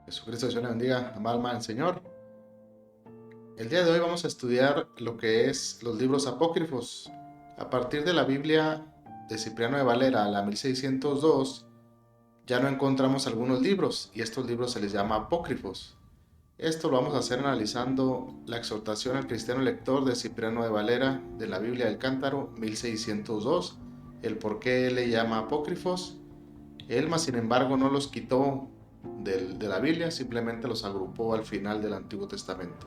Jesucristo, Dios le bendiga, amada alma del Señor. El día de hoy vamos a estudiar lo que es los libros apócrifos. A partir de la Biblia de Cipriano de Valera, la 1602, ya no encontramos algunos libros y estos libros se les llama apócrifos. Esto lo vamos a hacer analizando la exhortación al cristiano lector de Cipriano de Valera de la Biblia del Cántaro 1602, el por qué él le llama apócrifos. Él, sin embargo, no los quitó de la Biblia, simplemente los agrupó al final del Antiguo Testamento.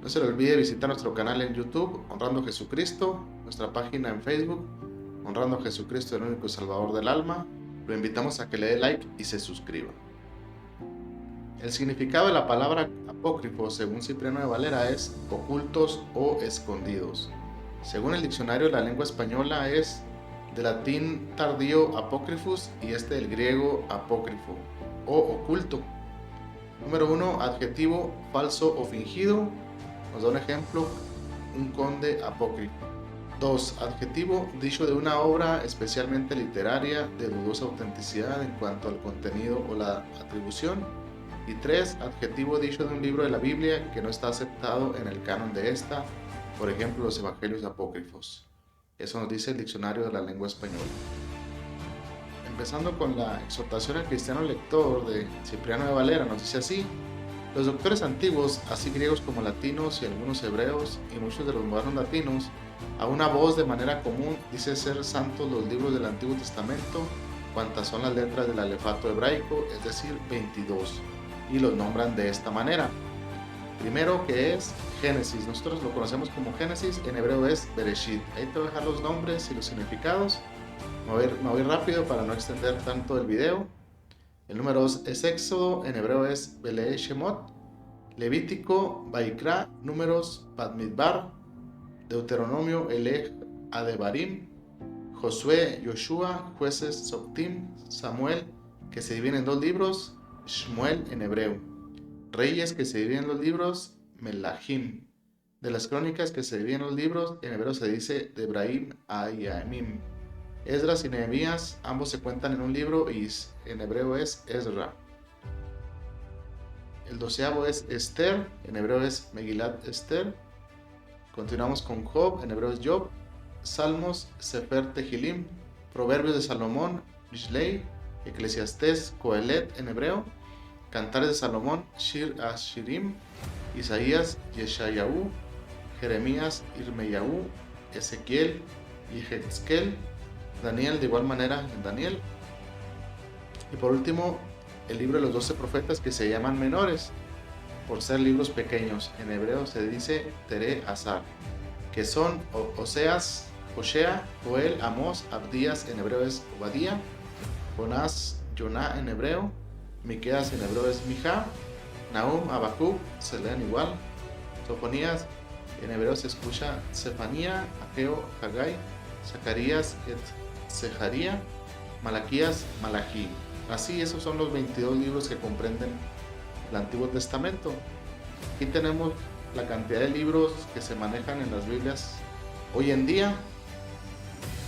No se le olvide visitar nuestro canal en YouTube, Honrando a Jesucristo, nuestra página en Facebook, Honrando a Jesucristo, el único Salvador del alma. Lo invitamos a que le dé like y se suscriba. El significado de la palabra apócrifo, según Cipriano de Valera, es ocultos o escondidos. Según el diccionario de la lengua española, es de latín tardío apócrifus y del griego apócrifo o oculto. Número 1, adjetivo falso o fingido. Nos da un ejemplo, un conde apócrifo. 2, adjetivo dicho de una obra especialmente literaria de dudosa autenticidad en cuanto al contenido o la atribución. Y 3, adjetivo dicho de un libro de la Biblia que no está aceptado en el canon de esta, por ejemplo los evangelios apócrifos. Eso nos dice el diccionario de la lengua española. Empezando con la exhortación al cristiano lector de Cipriano de Valera, nos dice así: los doctores antiguos, así griegos como latinos y algunos hebreos y muchos de los modernos latinos, a una voz de manera común dice ser santos los libros del Antiguo Testamento, cuantas son las letras del alefato hebraico, es decir, 22, y los nombran de esta manera. Primero, que es Génesis, nosotros lo conocemos como Génesis, en hebreo es Bereshit. Ahí te voy a dejar los nombres y los significados. Me voy rápido para no extender tanto el video. El número 2 es Éxodo, en hebreo es Bele'e Shemot. Levítico, Vaikra, Números, Bamidbar. Deuteronomio, Elej, Adebarim. Josué, Yoshua, Jueces, Softim. Samuel, que se divide en dos libros, Shmuel en hebreo. Reyes, que se dividen en los libros, Melahim. De las crónicas, que se dividen en los libros, en hebreo se dice Debraim a Yamim. Esdras y Nehemías, ambos se cuentan en un libro y en hebreo es Ezra. El 12º es Esther, en hebreo es Megilat Esther. Continuamos con Job, en hebreo es Job. Salmos, Sefer Tehilim. Proverbios de Salomón, Mishlei. Eclesiastés, Coelet en hebreo. Cantares de Salomón, Shir Ashirim. Isaías, Yeshayahu. Jeremías, Irmeyahu. Ezequiel, Yehezkel. Daniel, de igual manera en Daniel. Y por último, el libro de los 12 profetas, que se llaman menores por ser libros pequeños. En hebreo se dice Tere Azar, que son Oseas, Hoshea, Joel, Amós, Abdías, en hebreo es Obadía. Jonás, Joná en hebreo. Miqueas en hebreo es Mijá. Nahum, Habacuc, se leen igual. Sofonías, en hebreo se escucha Sefanía, Ageo, Hagai. Zacarías, Sejaría. Malaquías, Malají. Así, esos son los 22 libros que comprenden el Antiguo Testamento. Aquí tenemos la cantidad de libros que se manejan en las Biblias hoy en día.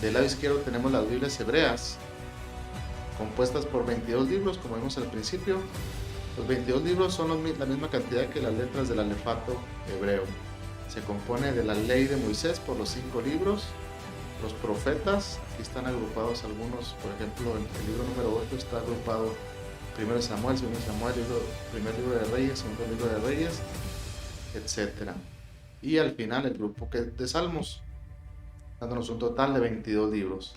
Del lado izquierdo tenemos las Biblias hebreas, compuestas por 22 libros, como vimos al principio. Los 22 libros son la misma cantidad que las letras del alefato hebreo. Se compone de la ley de Moisés por los 5 libros. Los profetas, aquí están agrupados algunos, por ejemplo, el libro número 8 está agrupado 1 Samuel, 2 Samuel, primer libro de Reyes, segundo libro de Reyes, etc. Y al final el grupo de Salmos, dándonos un total de 22 libros.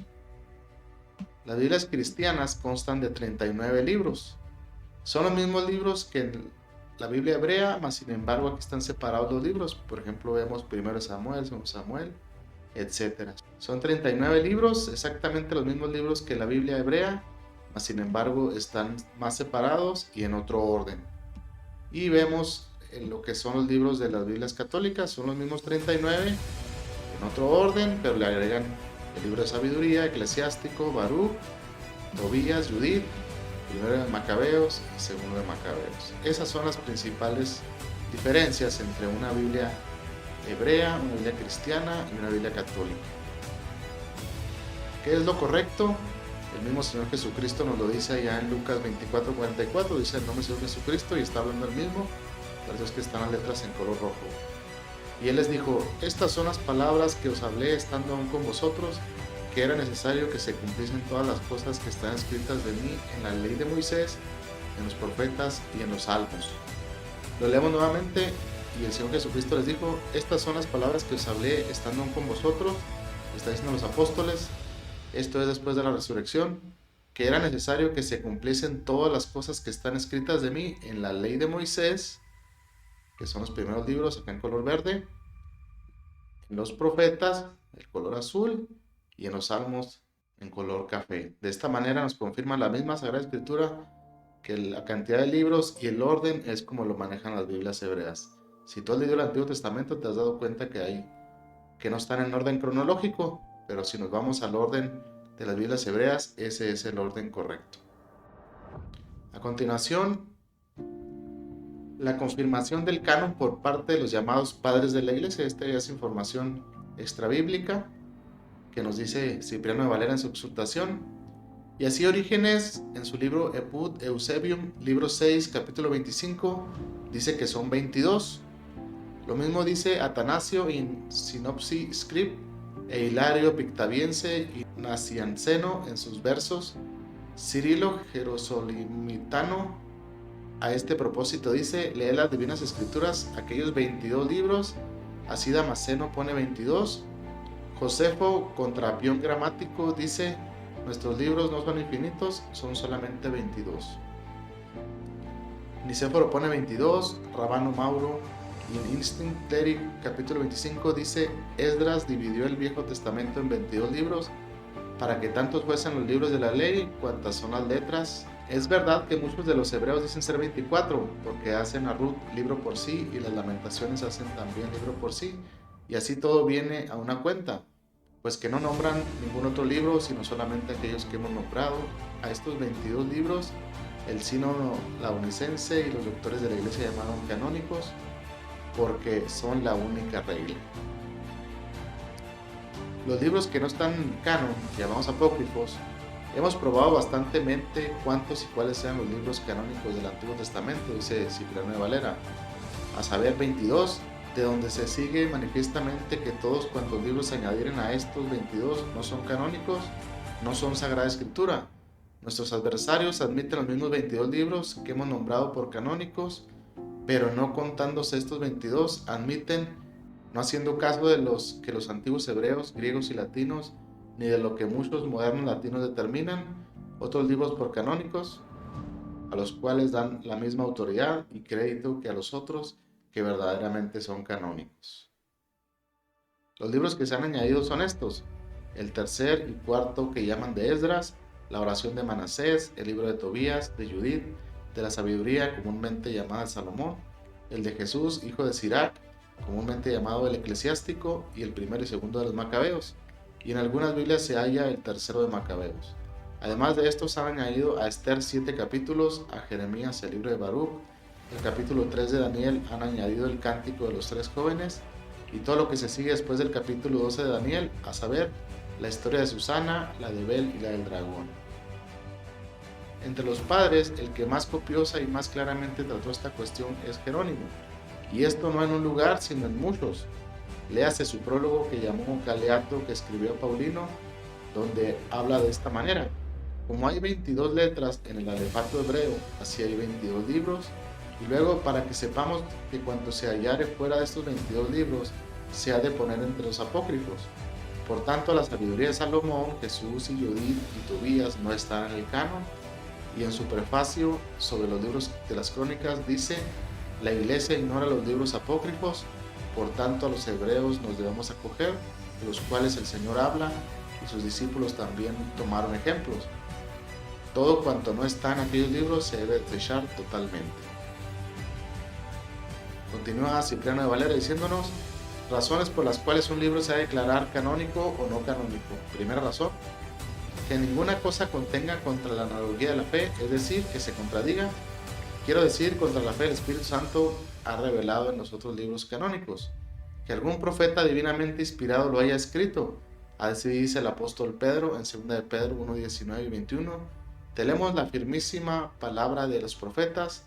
Las Biblias cristianas constan de 39 libros. Son los mismos libros que en la Biblia hebrea, mas sin embargo aquí están separados los libros. Por ejemplo, vemos 1 Samuel, 2 Samuel, etc. Son 39 libros, exactamente los mismos libros que la Biblia hebrea, mas sin embargo están más separados y en otro orden. Y vemos lo que son los libros de las Biblias católicas, son los mismos 39, en otro orden, pero le agregan el libro de sabiduría, eclesiástico, Baruch, Tobías, Judith, primero de Macabeos y segundo de Macabeos. Esas son las principales diferencias entre una Biblia hebrea, una Biblia cristiana y una Biblia católica. ¿Qué es lo correcto? El mismo Señor Jesucristo nos lo dice allá en Lucas 24:44, dice el nombre del Señor Jesucristo y está hablando el mismo, por eso es que están las letras en color rojo. Y Él les dijo, estas son las palabras que os hablé estando aún con vosotros, que era necesario que se cumpliesen todas las cosas que están escritas de mí en la ley de Moisés, en los profetas y en los salmos. Lo leemos nuevamente y el Señor Jesucristo les dijo, estas son las palabras que os hablé estando aún con vosotros, está diciendo los apóstoles, esto es después de la resurrección, que era necesario que se cumpliesen todas las cosas que están escritas de mí en la ley de Moisés, que son los primeros libros acá en color verde, en los profetas, el color azul, y en los salmos en color café. De esta manera nos confirma la misma Sagrada Escritura que la cantidad de libros y el orden es como lo manejan las Biblias hebreas. Si tú has leído el Antiguo Testamento te has dado cuenta que no están en orden cronológico, pero si nos vamos al orden de las Biblias hebreas, ese es el orden correcto. A continuación, la confirmación del canon por parte de los llamados padres de la Iglesia. Esta ya es información extrabíblica que nos dice Cipriano de Valera en su exhortación. Y así Orígenes, en su libro Epud Eusebium, libro 6, capítulo 25, dice que son 22. Lo mismo dice Atanasio in Synopsi Script e Hilario Pictaviense y Nacianceno en sus versos. Cirilo Jerosolimitano a este propósito dice, lee las Divinas Escrituras, aquellos 22 libros, así Damasceno pone 22. Josefo, contra Apión Gramático, dice, nuestros libros no son infinitos, son solamente 22. Nicéforo pone 22, Rabano Mauro, in Instinct Cleric, capítulo 25, dice, Esdras dividió el Viejo Testamento en 22 libros, para que tantos fuesen los libros de la ley, cuantas son las letras. Es verdad que muchos de los hebreos dicen ser 24, porque hacen a Ruth libro por sí, y las Lamentaciones hacen también libro por sí, y así todo viene a una cuenta, pues que no nombran ningún otro libro, sino solamente aquellos que hemos nombrado. A estos 22 libros, el sínodo laonicense y los doctores de la Iglesia llamaron canónicos, porque son la única regla. Los libros que no están en canon, que llamamos apócrifos, hemos probado bastantemente cuántos y cuáles sean los libros canónicos del Antiguo Testamento, dice Cipriano de Valera, a saber 22, de donde se sigue manifiestamente que todos cuantos libros se añadieren a estos 22 no son canónicos, no son Sagrada Escritura. Nuestros adversarios admiten los mismos 22 libros que hemos nombrado por canónicos, pero no contándose estos 22, admiten, no haciendo caso de los que los antiguos hebreos, griegos y latinos, ni de lo que muchos modernos latinos determinan, otros libros por canónicos, a los cuales dan la misma autoridad y crédito que a los otros que verdaderamente son canónicos. Los libros que se han añadido son estos: el tercer y cuarto que llaman de Esdras, la oración de Manasés, el libro de Tobías, de Judith, de la sabiduría comúnmente llamada Salomón, el de Jesús, hijo de Sirac, comúnmente llamado el eclesiástico, y el primero y segundo de los Macabeos, y en algunas Biblias se halla el tercero de Macabeos. Además de estos han añadido a Esther 7 capítulos, a Jeremías el libro de Baruch, el capítulo 3 de Daniel han añadido el cántico de los 3 jóvenes, y todo lo que se sigue después del capítulo 12 de Daniel, a saber, la historia de Susana, la de Bel y la del dragón. Entre los padres, el que más copiosa y más claramente trató esta cuestión es Jerónimo, y esto no en un lugar, sino en muchos. Léase su prólogo que llamó Galeato, que escribió Paulino, donde habla de esta manera: como hay 22 letras en el alefato hebreo, así hay 22 libros, y luego para que sepamos que cuanto se hallare fuera de estos 22 libros, se ha de poner entre los apócrifos. Por tanto, la sabiduría de Salomón, Jesús y Judith y Tobías no están en el canon, y en su prefacio sobre los libros de las crónicas dice: la Iglesia ignora los libros apócrifos, por tanto a los hebreos nos debemos acoger, de los cuales el Señor habla, y sus discípulos también tomaron ejemplos. Todo cuanto no está en aquellos libros se debe desechar totalmente. Continúa Cipriano de Valera diciéndonos razones por las cuales un libro se ha de declarar canónico o no canónico. Primera razón: que ninguna cosa contenga contra la analogía de la fe, es decir, que se contradiga. Quiero decir, contra la fe el Espíritu Santo ha revelado en los otros libros canónicos. Que algún profeta divinamente inspirado lo haya escrito, Así dice el apóstol Pedro en 2 de Pedro 1, 19 y 21. Tenemos la firmísima palabra de los profetas.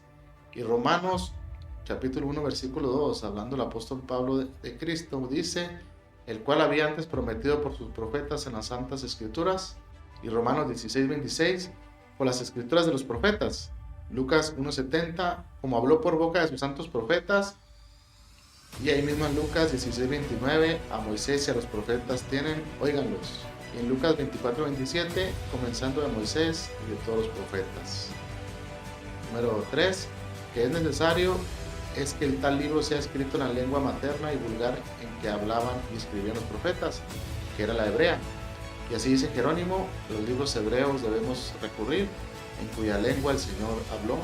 Y Romanos capítulo 1 versículo 2, hablando el apóstol Pablo de Cristo, dice: el cual había antes prometido por sus profetas en las santas escrituras. Y Romanos 16, 26, por las escrituras de los profetas. Lucas 1:70, como habló por boca de sus santos profetas. Y ahí mismo en Lucas 16:29, a Moisés y a los profetas tienen, óiganlos. Y en Lucas 24:27, comenzando de Moisés y de todos los profetas. Número 3, que es necesario es que el tal libro sea escrito en la lengua materna y vulgar en que hablaban y escribían los profetas, que era la hebrea. Y así dice Jerónimo: los libros hebreos debemos recurrir, en cuya lengua el Señor habló,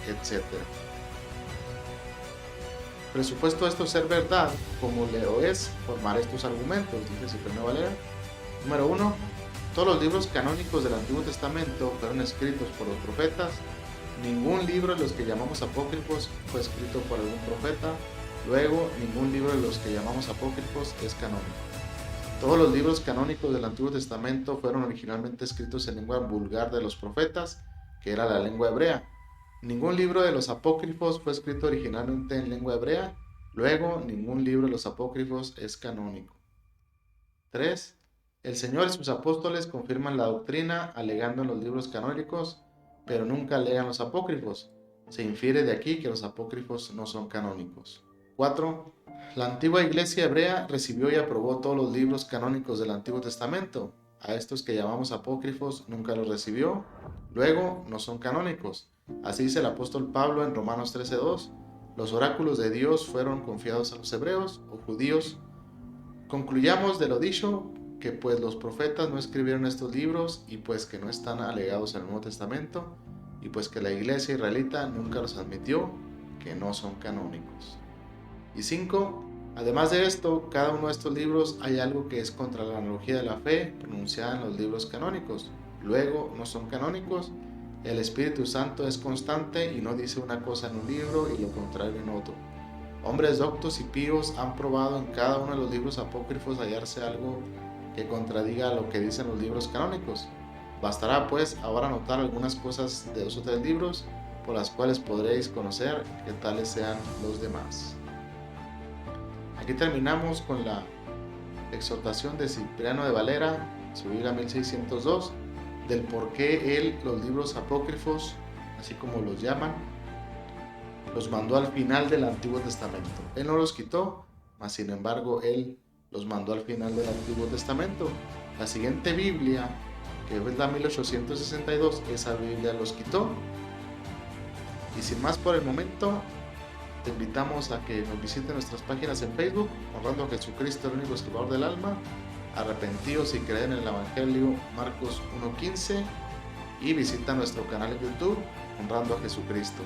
etc. Presupuesto esto ser verdad, como lo es, formar estos argumentos, dice Cipriano Valera. Número 1. Todos los libros canónicos del Antiguo Testamento fueron escritos por los profetas. Ningún libro de los que llamamos apócrifos fue escrito por algún profeta. Luego, ningún libro de los que llamamos apócrifos es canónico. Todos los libros canónicos del Antiguo Testamento fueron originalmente escritos en lengua vulgar de los profetas, que era la lengua hebrea. Ningún libro de los apócrifos fue escrito originalmente en lengua hebrea. Luego, ningún libro de los apócrifos es canónico. 3. El Señor y sus apóstoles confirman la doctrina alegando en los libros canónicos, pero nunca alegan los apócrifos. Se infiere de aquí que los apócrifos no son canónicos. 4. La antigua iglesia hebrea recibió y aprobó todos los libros canónicos del Antiguo Testamento. A estos que llamamos apócrifos nunca los recibió. Luego, no son canónicos. Así dice el apóstol Pablo en Romanos 13:2. Los oráculos de Dios fueron confiados a los hebreos o judíos. Concluyamos de lo dicho que pues los profetas no escribieron estos libros y pues que no están alegados en el Nuevo Testamento y pues que la iglesia israelita nunca los admitió, que no son canónicos. Y 5. Además de esto, cada uno de estos libros hay algo que es contra la analogía de la fe pronunciada en los libros canónicos. Luego, no son canónicos. El Espíritu Santo es constante y no dice una cosa en un libro y lo contrario en otro. Hombres doctos y píos han probado en cada uno de los libros apócrifos hallarse algo que contradiga lo que dicen los libros canónicos. Bastará pues ahora anotar algunas cosas de 2 o 3 libros por las cuales podréis conocer que tales sean los demás. Aquí terminamos con la exhortación de Cipriano de Valera, su Biblia 1602, del por qué él los libros apócrifos, así como los llaman, los mandó al final del Antiguo Testamento. Él no los quitó, mas sin embargo él los mandó al final del Antiguo Testamento. La siguiente Biblia, que es la 1862, esa Biblia los quitó. Y sin más por el momento, te invitamos a que nos visiten nuestras páginas en Facebook, Honrando a Jesucristo, el único salvador del alma, Arrepentidos y creen en el Evangelio, Marcos 1:15, y visita nuestro canal en YouTube, Honrando a Jesucristo.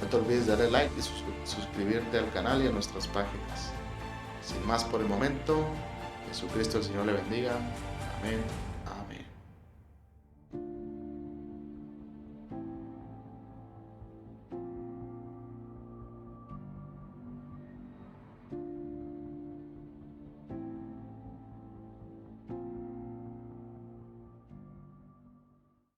No te olvides de darle like y suscribirte al canal y a nuestras páginas. Sin más por el momento, Jesucristo el Señor le bendiga. Amén.